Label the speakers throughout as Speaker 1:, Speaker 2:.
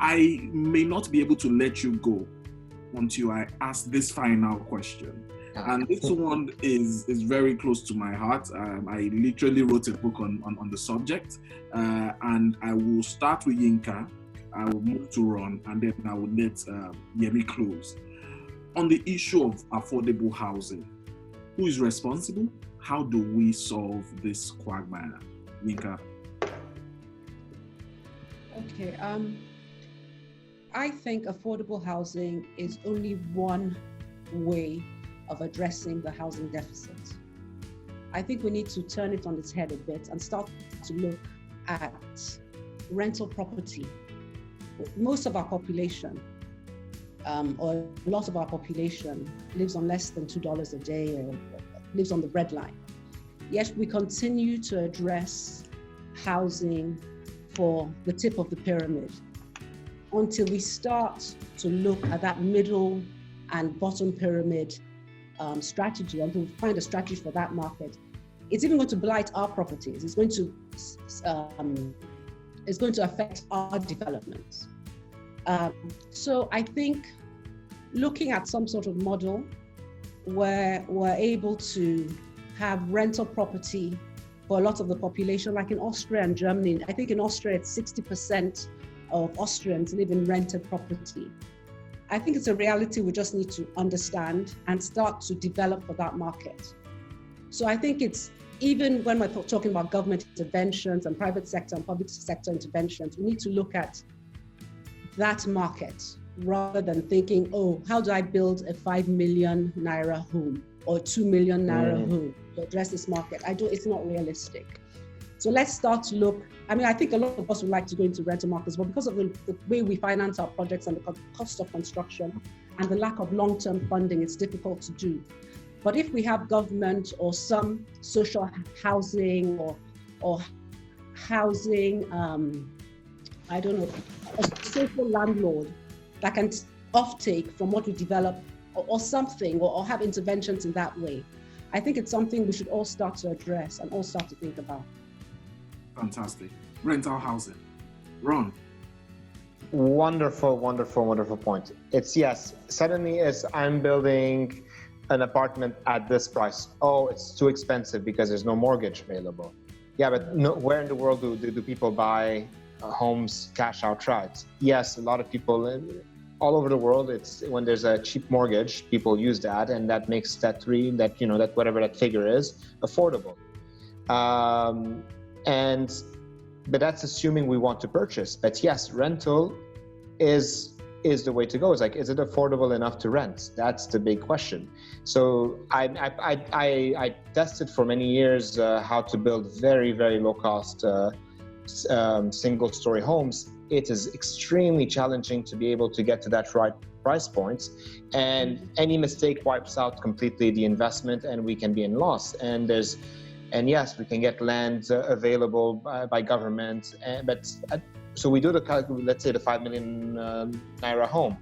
Speaker 1: I may not be able to let you go until I ask this final question. And this one is very close to my heart. I literally wrote a book on the subject. And I will start with Yinka. I will move to Ron, and then I will let Yemi close. On the issue of affordable housing, who is responsible? How do we solve this quagmire? Yinka.
Speaker 2: Okay. I think affordable housing is only one way of addressing the housing deficit. I think we need to turn it on its head a bit and start to look at rental property. Most of our population, or a lot of our population, lives on less than $2 a day or lives on the red line. Yet we continue to address housing for the tip of the pyramid until we start to look at that middle and bottom pyramid strategy, until we find a strategy for that market. It's even going to blight our properties. It's going to affect our development. So I think looking at some sort of model where we're able to have rental property for a lot of the population, like in Austria and Germany. I think in Austria, it's 60% of Austrians live in rented property. I think it's a reality we just need to understand and start to develop for that market. So I think it's, even when we're talking about government interventions and private sector and public sector interventions, we need to look at that market rather than thinking, oh, how do I build a 5 million naira home or 2 million naira home to address this market? It's not realistic. So let's start to look. I mean, I think a lot of us would like to go into rental markets, but because of the way we finance our projects and the cost of construction and the lack of long-term funding, it's difficult to do. But if we have government or some social housing or housing, I don't know, a social landlord that can offtake from what we develop or something, or have interventions in that way, I think it's something we should all start to address and all start to think about.
Speaker 1: Fantastic. Rental housing. Ron.
Speaker 3: Wonderful point. It's yes, suddenly as I'm building an apartment at this price, oh, it's too expensive because there's no mortgage available. Yeah, but no, where in the world do people buy homes cash outright? Yes, a lot of people all over the world, it's when there's a cheap mortgage, people use that, and that makes that whatever that figure is, affordable. But that's assuming we want to purchase. But yes, rental is the way to go. It's like, is it affordable enough to rent? That's the big question. So I tested for many years how to build very, very low cost single story homes. It is extremely challenging to be able to get to that right price point, and any mistake wipes out completely the investment, and we can be in loss. And yes, we can get land available by government, so we do let's say the 5 million naira home.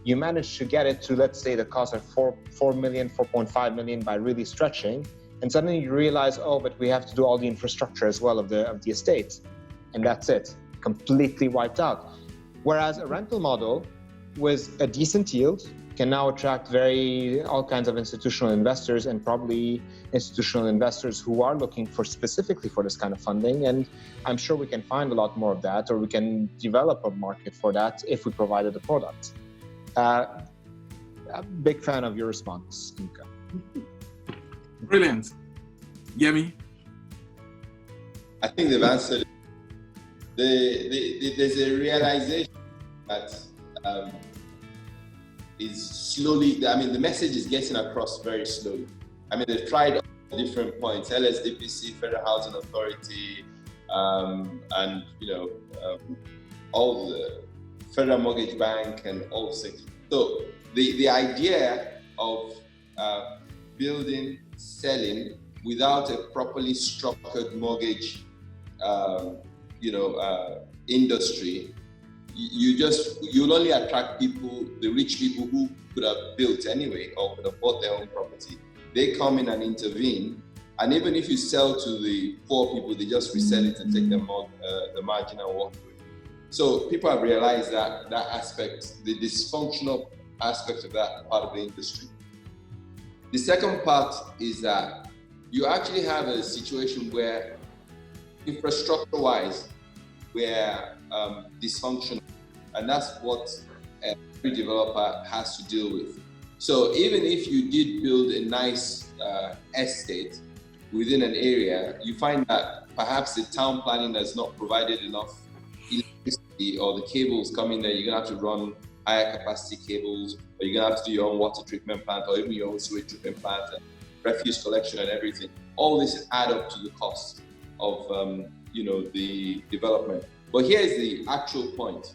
Speaker 3: You manage to get it to, let's say, the cost of 4 million, 4.5 million by really stretching, and suddenly you realize, oh, but we have to do all the infrastructure as well of the estate, and that's it, completely wiped out. Whereas a rental model with a decent yield can now attract all kinds of institutional investors, and probably institutional investors who are looking specifically for this kind of funding. And I'm sure we can find a lot more of that, or we can develop a market for that if we provided a product. A big fan of your response, Yinka.
Speaker 1: Brilliant. Yemi?
Speaker 4: I think they've answered. There's a realization that is slowly, I mean, the message is getting across very slowly. I mean, they've tried all different points, LSDPC, Federal Housing Authority, and, all the Federal Mortgage Bank and all the things. So the idea of building, selling without a properly structured mortgage, industry, you'll only attract people, the rich people who could have built anyway or could have bought their own property. They come in and intervene, and even if you sell to the poor people, they just resell it and take the margin and walk away. So people have realized that aspect, the dysfunctional aspect of that part of the industry. The second part is that you actually have a situation where infrastructure-wise, we're dysfunctional, and that's what every developer has to deal with. So even if you did build a nice estate within an area, you find that perhaps the town planning has not provided enough electricity, or the cables coming there, you're gonna have to run higher capacity cables, or you're gonna have to do your own water treatment plant, or even your own sewage treatment plant, and refuse collection and everything. All this add up to the cost of the development. But here's the actual point.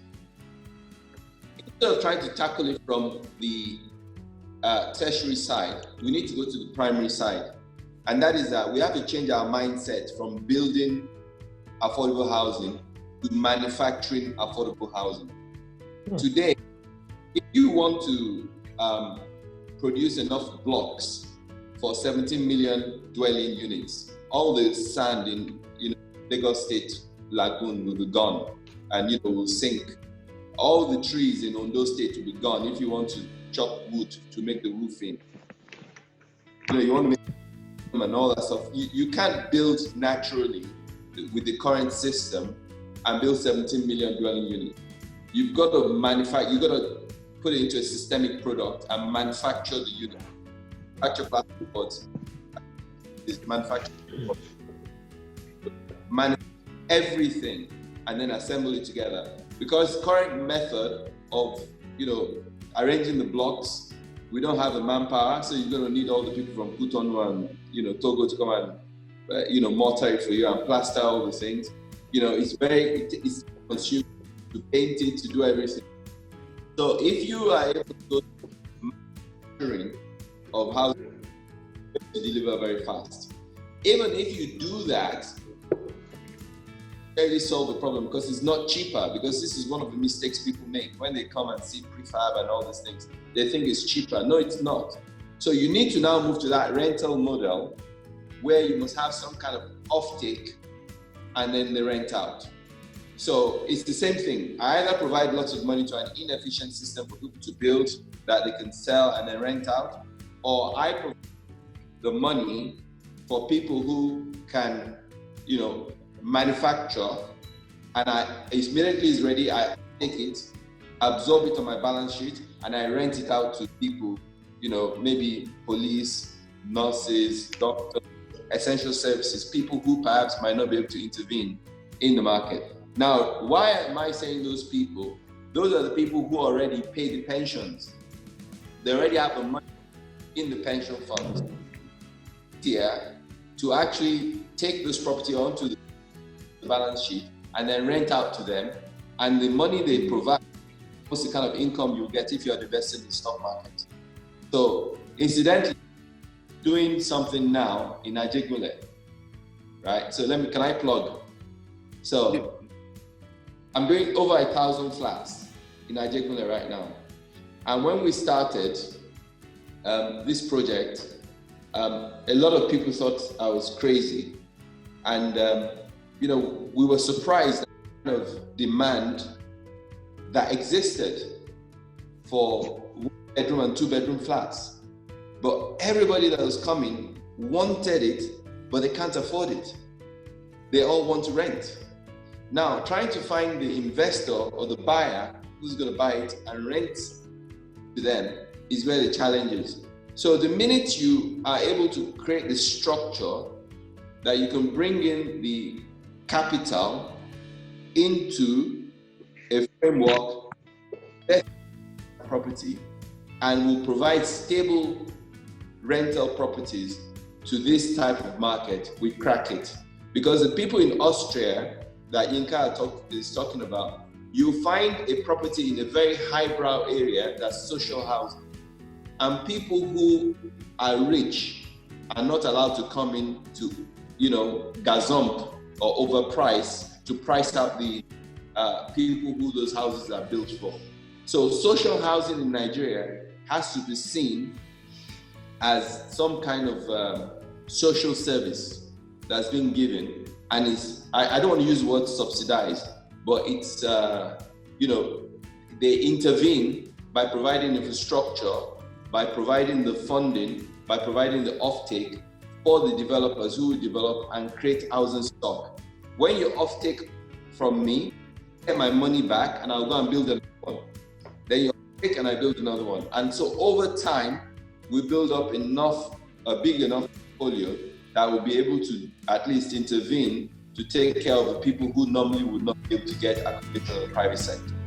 Speaker 4: Instead of trying to tackle it from the tertiary side, we need to go to the primary side. And that is that we have to change our mindset from building affordable housing to manufacturing affordable housing. Today, if you want to produce enough blocks for 17 million dwelling units, all the sand in Lagos State Lagoon will be gone and will sink. All the trees in Ondo State will be gone if you want to chop wood to make the roofing. You want to make and all that stuff. You can't build naturally with the current system and build 17 million dwelling units. You've got to manufacture, you've got to put it into a systemic product and manufacture the unit. Manufacture plastic boards, manufacture everything and then assemble it together. Because current method of arranging the blocks, we don't have the manpower, so you're going to need all the people from Cotonou and Togo to come and mortar it for you and plaster all the things. It's consumed to paint it, to do everything. So if you are able to go to manufacturing of housing, to deliver very fast. Even if you do that, really solve the problem, because it's not cheaper, because this is one of the mistakes people make when they come and see prefab and all these things. They think it's cheaper. No, it's not. So you need to now move to that rental model where you must have some kind of offtake and then they rent out. So it's the same thing. I either provide lots of money to an inefficient system for people to build that they can sell and then rent out, or I provide the money for people who can, manufacture, and immediately it's ready, I take it, absorb it on my balance sheet, and I rent it out to people, maybe police, nurses, doctors, essential services, people who perhaps might not be able to intervene in the market. Now, why am I saying those people? Those are the people who already pay the pensions. They already have the money in the pension funds here to actually take this property onto the balance sheet and then rent out to them. And the money they provide, what's the kind of income you get if you're invested in the stock market. So, incidentally, doing something now in Ajegunle, right? So can I plug? So, I'm doing over 1,000 flats in Ajegunle right now. And when we started this project, a lot of people thought I was crazy. And, we were surprised at the kind of demand that existed for 1-bedroom and 2-bedroom flats. But everybody that was coming wanted it, but they can't afford it. They all want to rent. Now, trying to find the investor or the buyer who's going to buy it and rent to them is where the challenge is. So the minute you are able to create the structure that you can bring in the capital into a framework property and will provide stable rental properties to this type of market, we crack it. Because the people in Austria that Yinka is talking about, you find a property in a very highbrow area that's social housing. And people who are rich are not allowed to come in to, gazump or overprice to price out the people who those houses are built for. So social housing in Nigeria has to be seen as some kind of social service that's been given, and I don't want to use the word subsidized, but it's, they intervene by providing infrastructure, by providing the funding, by providing the offtake for the developers who will develop and create housing stock. When you offtake from me, I get my money back and I'll go and build another one. Then you offtake and I build another one. And so over time, we build up a big enough portfolio that will be able to at least intervene to take care of the people who normally would not be able to get access to the private sector.